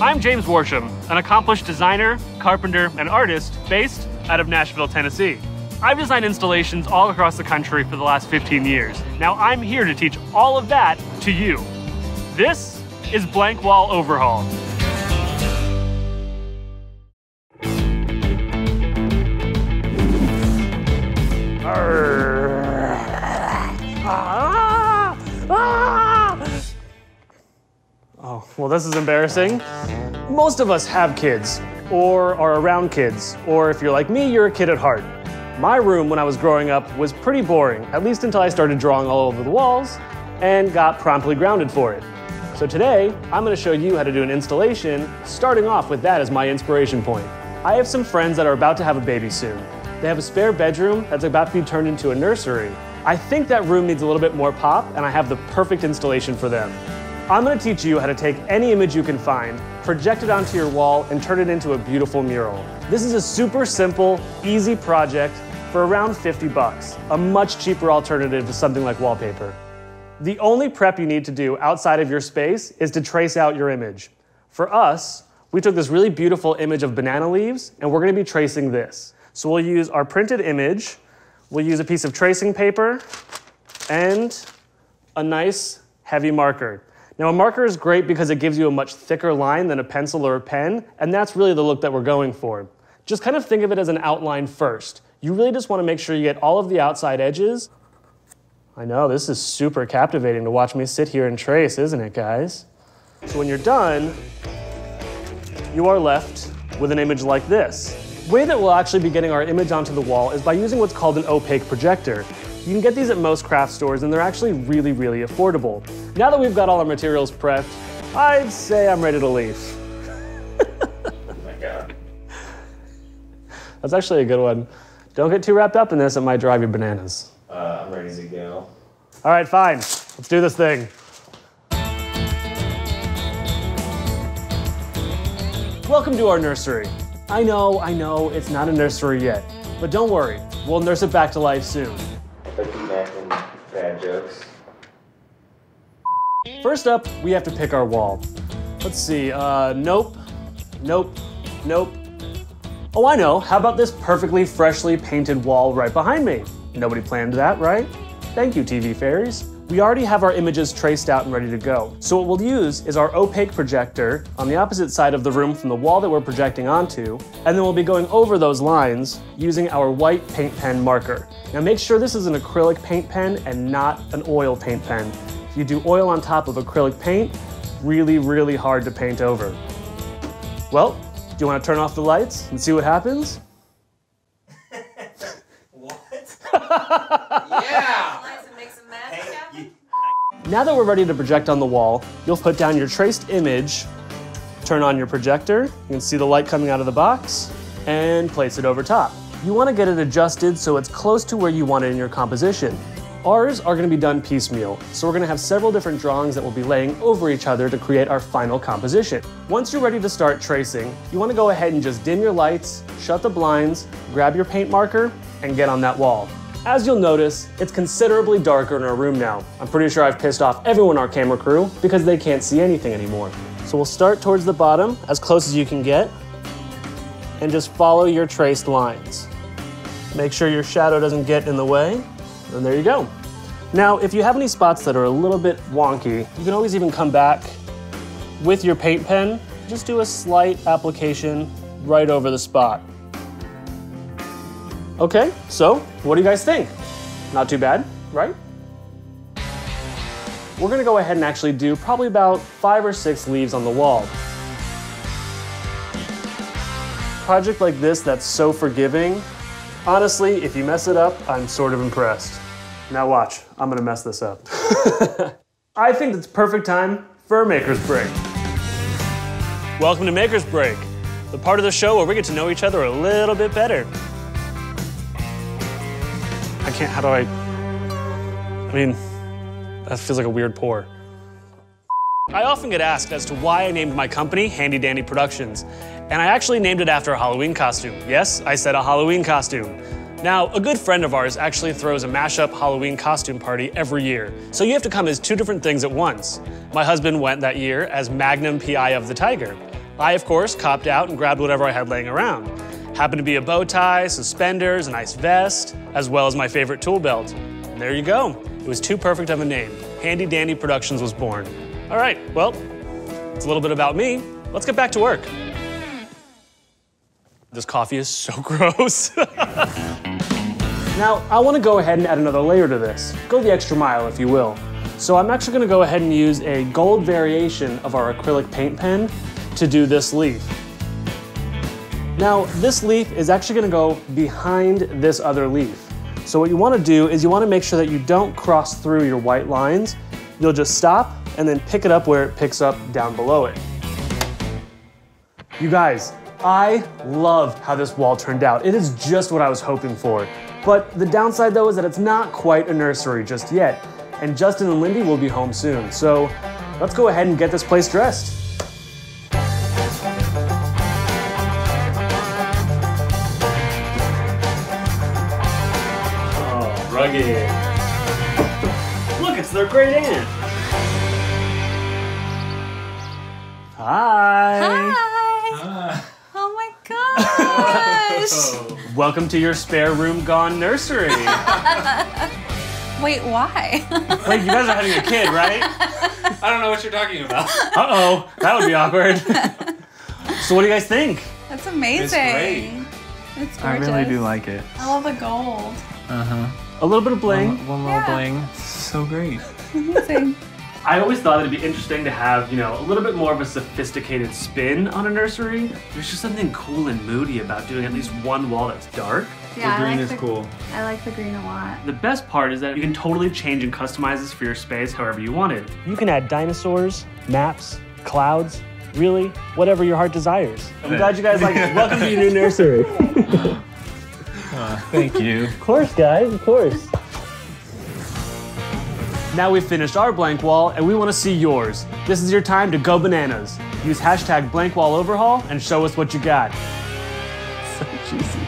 I'm James Worsham, an accomplished designer, carpenter, and artist based out of Nashville, Tennessee. I've designed installations all across the country for the last 15 years. Now I'm here to teach all of that to you. This is Blank Wall Overhaul. Oh, well, this is embarrassing. Most of us have kids, or are around kids, or if you're like me, you're a kid at heart. My room when I was growing up was pretty boring, at least until I started drawing all over the walls and got promptly grounded for it. So today, I'm going to show you how to do an installation, starting off with that as my inspiration point. I have some friends that are about to have a baby soon. They have a spare bedroom that's about to be turned into a nursery. I think that room needs a little bit more pop, and I have the perfect installation for them. I'm going to teach you how to take any image you can find, project it onto your wall, and turn it into a beautiful mural. This is a super simple, easy project for around 50 bucks, a much cheaper alternative to something like wallpaper. The only prep you need to do outside of your space is to trace out your image. For us, we took this really beautiful image of banana leaves, and we're going to be tracing this. So we'll use our printed image, we'll use a piece of tracing paper, and a nice heavy marker. Now a marker is great because it gives you a much thicker line than a pencil or a pen, and that's really the look that we're going for. Just kind of think of it as an outline first. You really just want to make sure you get all of the outside edges. I know, this is super captivating to watch me sit here and trace, isn't it, guys? So when you're done, you are left with an image like this. The way that we'll actually be getting our image onto the wall is by using what's called an opaque projector. You can get these at most craft stores, and they're actually really, really affordable. Now that we've got all our materials prepped, I'd say I'm ready to leave. Oh my God. That's actually a good one. Don't get too wrapped up in this, it might drive you bananas. I'm ready to go. All right, fine. Let's do this thing. Welcome to our nursery. I know, it's not a nursery yet, but don't worry, we'll nurse it back to life soon. Back in bad jokes. First up, we have to pick our wall. Let's see, nope. Oh, I know, how about this perfectly freshly painted wall right behind me? Nobody planned that, right? Thank you, TV fairies. We already have our images traced out and ready to go. So what we'll use is our opaque projector on the opposite side of the room from the wall that we're projecting onto, and then we'll be going over those lines using our white paint pen marker. Now make sure this is an acrylic paint pen and not an oil paint pen. If you do oil on top of acrylic paint, really, really hard to paint over. Well, do you want to turn off the lights and see what happens? What? Yeah! Now that we're ready to project on the wall, you'll put down your traced image, turn on your projector, you can see the light coming out of the box, and place it over top. You want to get it adjusted so it's close to where you want it in your composition. Ours are going to be done piecemeal, so we're going to have several different drawings that will be laying over each other to create our final composition. Once you're ready to start tracing, you want to go ahead and just dim your lights, shut the blinds, grab your paint marker, and get on that wall. As you'll notice, it's considerably darker in our room now. I'm pretty sure I've pissed off everyone on our camera crew because they can't see anything anymore. So we'll start towards the bottom, as close as you can get, and just follow your traced lines. Make sure your shadow doesn't get in the way, and there you go. Now, if you have any spots that are a little bit wonky, you can always even come back with your paint pen, just do a slight application right over the spot. Okay, so what do you guys think? Not too bad, right? We're gonna go ahead and actually do probably about 5 or 6 leaves on the wall. Project like this that's so forgiving, honestly, if you mess it up, I'm sort of impressed. Now watch, I'm gonna mess this up. I think it's perfect time for a Maker's Break. Welcome to Maker's Break, the part of the show where we get to know each other a little bit better. That feels like a weird pour. I often get asked as to why I named my company Handy Dandy Productions, and I actually named it after a Halloween costume. Yes, I said a Halloween costume. Now, a good friend of ours actually throws a mashup Halloween costume party every year, so you have to come as 2 different things at once. My husband went that year as Magnum PI of the Tiger. I, of course, copped out and grabbed whatever I had laying around. Happened to be a bow tie, suspenders, a nice vest, as well as my favorite tool belt. And there you go. It was too perfect of a name. Handy Dandy Productions was born. All right, well, it's a little bit about me. Let's get back to work. This coffee is so gross. Now, I want to go ahead and add another layer to this. Go the extra mile, if you will. So I'm actually going to go ahead and use a gold variation of our acrylic paint pen to do this leaf. Now, this leaf is actually going to go behind this other leaf. So what you want to do is you want to make sure that you don't cross through your white lines. You'll just stop and then pick it up where it picks up down below it. You guys, I love how this wall turned out. It is just what I was hoping for. But the downside though is that it's not quite a nursery just yet. And Justin and Lindy will be home soon. So let's go ahead and get this place dressed. Oh, rugged. Look, it's their great aunt. Hi. Hi. Oh my gosh. Welcome to your spare room gone nursery. Wait, why? Wait, you guys are having a kid, right? I don't know what you're talking about. Uh-oh, that would be awkward. So what do you guys think? That's amazing. It's great. It's gorgeous. I really do like it. I love the gold. A little bit of bling. One little bling. So great. Amazing. I always thought it'd be interesting to have, you know, a little bit more of a sophisticated spin on a nursery. There's just something cool and moody about doing at least one wall that's dark. Yeah, The green I like is cool. I like the green a lot. The best part is that you can totally change and customize this for your space however you want it. You can add dinosaurs, maps, clouds, really, whatever your heart desires. I'm glad you guys like it. Welcome to your new nursery. Thank you. Of course, guys, of course. Now we've finished our blank wall and we want to see yours. This is your time to go bananas. Use hashtag #BlankWallOverhaul and show us what you got. So cheesy.